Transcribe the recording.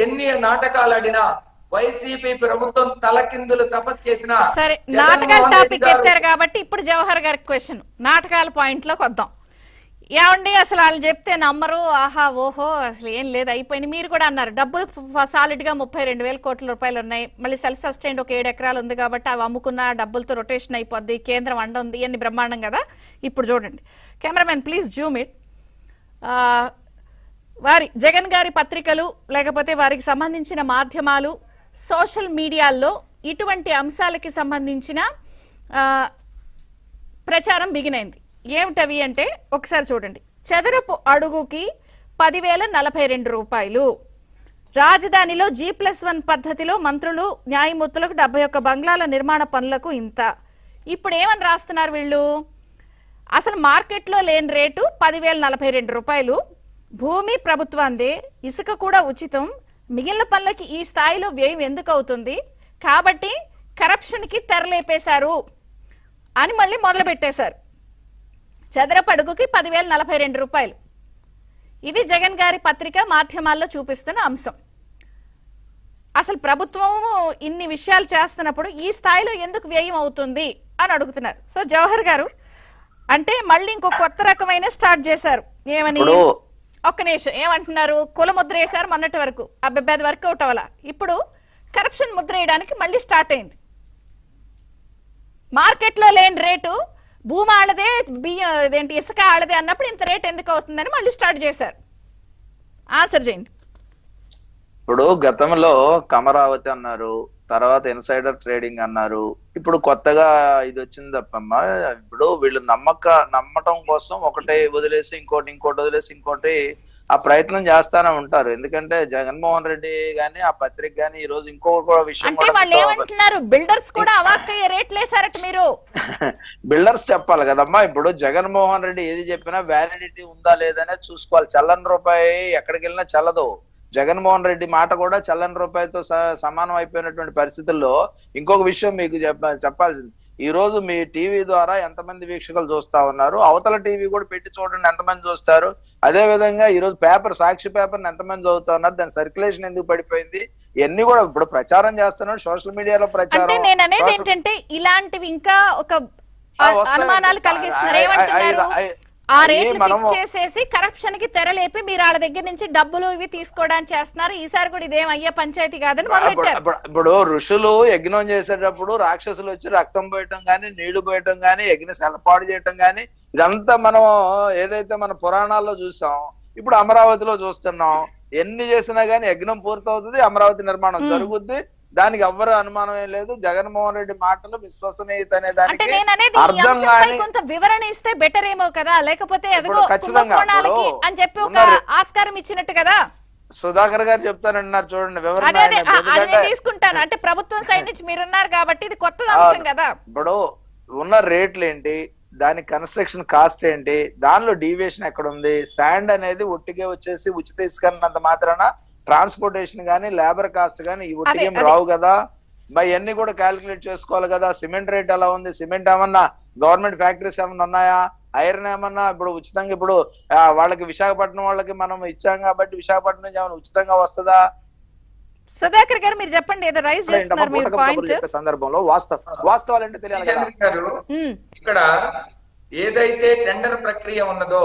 ఎన్ని నాటకాలు ఆడినా వైసీపీ ప్రభుత్వం తలకిందులు తపస్సు చేసిన సరే, నాటకాల టాపిక్ ఎత్తారు కాబట్టి ఇప్పుడు జవహర్ గారి క్వశ్చన్ నాటకాల పాయింట్ లోకి వద్దాం. ఏమండి అసలు వాళ్ళు చెప్తే నమ్మరు, ఆహా ఓహో అసలు ఏం లేదు అయిపోయింది. మీరు కూడా అన్నారు డబ్బులు సాలిడ్ గా 32,000 కోట్ల రూపాయలు ఉన్నాయి. మళ్ళీ సెల్ఫ్ సస్టైన్డ్ ఒక 7 ఎకరాలు ఉంది కాబట్టి అవి అమ్ముకున్న డబ్బులతో రొటేషన్ అయిపోద్ది, కేంద్రం అండ ఉంది, ఇవన్నీ బ్రహ్మాండం కదా. ఇప్పుడు చూడండి కెమెరామెన్ ప్లీజ్ జూమ్ ఇట్. వారి జగన్ గారి పత్రికలు లేకపోతే వారికి సంబంధించిన మాధ్యమాలు సోషల్ మీడియాల్లో ఇటువంటి అంశాలకి సంబంధించిన ప్రచారం బిగినైంది. ఏమిటవి అంటే ఒకసారి చూడండి. చదరపు అడుగుకి 10,042 రూపాయలు. రాజధానిలో G+1 పద్ధతిలో మంత్రులు న్యాయమూర్తులకు 71 బంగ్లాల నిర్మాణ పనులకు ఇంత. ఇప్పుడు ఏమని రాస్తున్నారు వీళ్ళు? అసలు మార్కెట్లో లేని రేటు 10,042 రూపాయలు. భూమి ప్రభుత్వాందే, ఇసుక కూడా ఉచితం, మిగిలిన పనులకి ఈ స్థాయిలో వ్యయం ఎందుకు అవుతుంది, కాబట్టి కరప్షన్కి తెరలేపేశారు అని మళ్ళీ మొదలు పెట్టేశారు. చదరపు అడుగుకి 10,042 రూపాయలు. ఇది జగన్ గారి పత్రిక మాధ్యమాల్లో చూపిస్తున్న అంశం. అసలు ప్రభుత్వం ఇన్ని విషయాలు చేస్తున్నప్పుడు ఈ స్థాయిలో ఎందుకు వ్యయం అవుతుంది అని అడుగుతున్నారు. సో జవహర్ గారు అంటే మళ్ళీ ఇంకో కొత్త రకమైన స్టార్ట్ చేశారు. ఏమని? ఒక్క నిమిషం, ఏమంటున్నారు? కుల ముద్ర వేశారు మొన్నటి వరకు, అబ్బాయి వర్కౌట్ అవ్వాల. ఇప్పుడు కరప్షన్ ముద్ర వేయడానికి మళ్ళీ స్టార్ట్ అయింది. మార్కెట్లో లేని రేటు భూమి ఆళ్ళదే, బియ్యం ఇదేంటి ఇసుక ఆళ్ళదే అన్నప్పుడు ఇంత రేట్ ఎందుకు అవుతుందని మళ్ళీ స్టార్ట్ చేశారు. ఆన్సర్ చేయండి. ఇప్పుడు గతంలో కమరావతి అన్నారు, తర్వాత ఇన్సైడర్ ట్రేడింగ్ అన్నారు, ఇప్పుడు కొత్తగా ఇది వచ్చింది తప్పమ్మా. ఇప్పుడు వీళ్ళు నమ్మటం కోసం ఒకటి వదిలేసి ఇంకోటి వదిలేసి ఇంకోటి ఆ ప్రయత్నం చేస్తానే ఉంటారు. ఎందుకంటే జగన్మోహన్ రెడ్డి గాని ఆ పత్రిక గాని ఈ రోజు ఇంకో విషయం బిల్డర్స్ కూడా అవాక్కయ్యే రేట్లు వేసారట. మీరు బిల్డర్స్ చెప్పాలి కదమ్మా. ఇప్పుడు జగన్మోహన్ రెడ్డి ఏది చెప్పినా వ్యాలిడిటీ ఉందా లేదనే చూసుకోవాలి. చల్లని రూపాయి ఎక్కడికి వెళ్ళినా చల్లదు. జగన్మోహన్ రెడ్డి మాట కూడా చల్లని రూపాయితో సమానం అయిపోయినటువంటి పరిస్థితుల్లో ఇంకొక విషయం మీకు చెప్పాల్సింది. ఈ రోజు మీ టీవీ ద్వారా ఎంతమంది వీక్షకులు చూస్తా ఉన్నారు, అవతల టీవీ కూడా పెట్టి చూడండి ఎంతమంది చూస్తారు. అదే విధంగా ఈ రోజు పేపర్, సాక్షి పేపర్ ఎంతమంది చదువుతా ఉన్నారు, దాని సర్క్యులేషన్ ఎందుకు పడిపోయింది, ఇవన్నీ కూడా ఇప్పుడు ప్రచారం చేస్తున్నారు సోషల్ మీడియాలో ప్రచారం. నేను అనేది ఏంటంటే ఇలాంటివి ఇంకా ఒక అనుమానాలు కలిగిస్తున్నారు. ఏమంటున్నారు? ఆ రేట్లు ఫిక్స్ చేసేసి కరప్షన్ కి తెరలేపి మీరు వాళ్ళ దగ్గర నుంచి డబ్బులు ఇవి తీసుకోవడానికి చేస్తున్నారు. ఈసారి కూడా ఇదేం అయ్యే పంచాయతీ కాదని మొదలెట్టారు. ఇప్పుడు ఋషులు యజ్ఞం చేసేటప్పుడు రాక్షసులు వచ్చి రక్తం పోయటం గానీ, నీళ్లు పోయటం గానీ, యజ్ఞ సెలపాడు చేయటం గానీ, ఇదంతా మనం ఏదైతే మన పురాణాల్లో చూసాం, ఇప్పుడు అమరావతిలో చూస్తున్నాం. ఎన్ని చేసినా గానీ యజ్ఞం పూర్తవుతుంది, అమరావతి నిర్మాణం జరుగుద్ది. దానికి ఎవ్వరు అనుమానం ఏం లేదు. జగన్మోహన్ రెడ్డి మాటలు విశ్వసనీయత అనే దానికి అర్థం కానీ కొంత వివరణ ఇస్తే బెటర్ ఏమో కదా, లేకపోతే ఖచ్చితంగా అని చెప్పి ఒక ఆస్కారం ఇచ్చినట్టు కదా. సుధాకర్ గారు చెప్తానన్నారు చూడండి వివరణ తీసుకుంటాను. అంటే ప్రభుత్వం సైడ్ నుంచి మీరున్నారు కాబట్టి ఇది కొత్త అంశం కదా. ఇప్పుడు ఉన్న రేట్లు ఏంటి, దాని కన్స్ట్రక్షన్ కాస్ట్ ఏంటి, దానిలో డీవియేషన్ ఎక్కడ ఉంది, శాండ్ అనేది ఒట్టిగే వచ్చేసి ఉచిత ఇసుకన్నంత మాత్రాన ట్రాన్స్పోర్టేషన్ గానీ లేబర్ కాస్ట్ గానీ ఈ ఒట్టిగేం రావు కదా. ఇవన్నీ కూడా క్యాలిక్యులేట్ చేసుకోవాలి కదా. సిమెంట్ రేట్ ఎలా ఉంది, సిమెంట్ ఏమన్నా గవర్నమెంట్ ఫ్యాక్టరీస్ ఏమన్నా ఉన్నాయా, ఐరన్ ఏమన్నా ఇప్పుడు ఉచితంగా ఇప్పుడు వాళ్ళకి విశాఖపట్నం వాళ్ళకి మనం ఇచ్చాం కాబట్టి విశాఖపట్నం నుంచి ఏమన్నా ఉచితంగా వస్తుందా? సుధాకర్ గారు మీరు చెప్పండి, ఏదో రైజ్ చేస్తున్నారు మీ పాయింట్. సందర్భంలో వాస్తవాలు అంటే తెలియాలి. ఇక్కడ ఏదైతే టెండర్ ప్రక్రియ ఉన్నదో